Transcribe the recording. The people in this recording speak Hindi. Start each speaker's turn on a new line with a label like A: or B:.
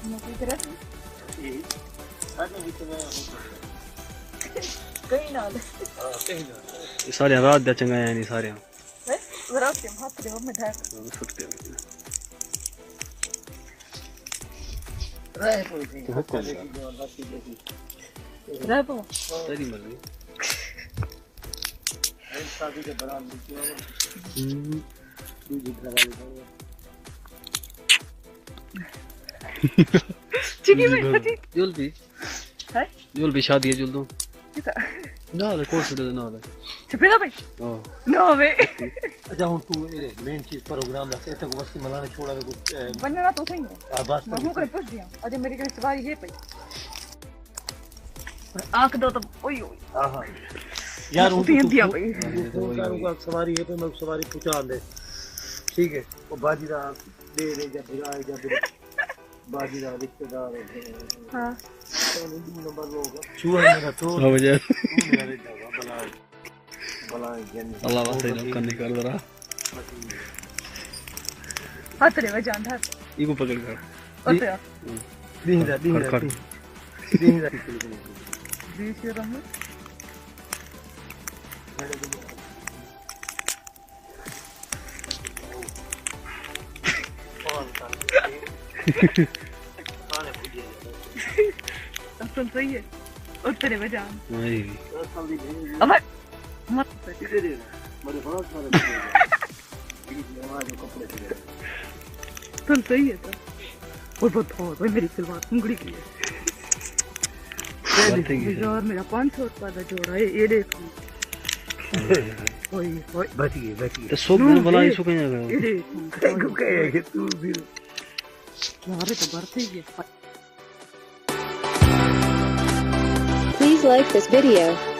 A: Não tem interesse.
B: E sabe o que é
A: Kहीं ना ले
B: कहीं ना
C: सारे रात दा चंगा है नहीं सारे
A: है जरा के हाथ रे में ढाक
C: सुटते
B: रहे कोई नहीं
C: हुक्म
A: रह पो
C: तेरी मर्जी
B: शादी के दौरान दूसरी घर वाले
A: चिकी में खाती
C: जल्दी
A: है
C: जल्दी शादी है जल्दी
A: किता
C: ना ले कोर्स दे ना ले
A: छपेला भाई
C: हां
A: नो वे
B: अच्छा हूं तू ये मेन चीज प्रोग्राम दा से तक वस्ती मलाने छोड़ा वे कुछ
A: बनना तो सही है
B: बस
A: मैं करे पूछ दिया अजय मेरी के सवारी है पई आंख दो तो ओए ओए
B: हां हां यार हूं
A: तू दिया भाई
B: तो करूंगा सवारी है तो मैं सवारी पूछा दे ठीक है वो बाजी दा दे दे जब बिगाड़ जब बाजी दा रिश्तेदार
A: हां
B: तो नंबर होगा छुआ मेरा तो
C: हो जाए
B: मेरे जगह बला जन
C: अल्लाह वास्ते करने कर जरा
A: हाथ रे में जान था
C: इको पकड़ कर
A: ओते यार
B: दीन
A: बीच ये रहा असल सही है और तेरे में जान
C: नहीं
A: अब मत
B: दे दे मेरे बहुत सारे कपड़े
A: तुम सही है तो और बहुत भाई मेरी सलवार उंगली की है यार मेरा 500 रुपए का जोड़ा है ये देखो ओए ओए
B: बच गई
C: तो सब दिन भला इसको कहीं ना
A: ये देखो
B: कहे तू भी
A: यार तो बढ़ते ही है
D: Please like this video.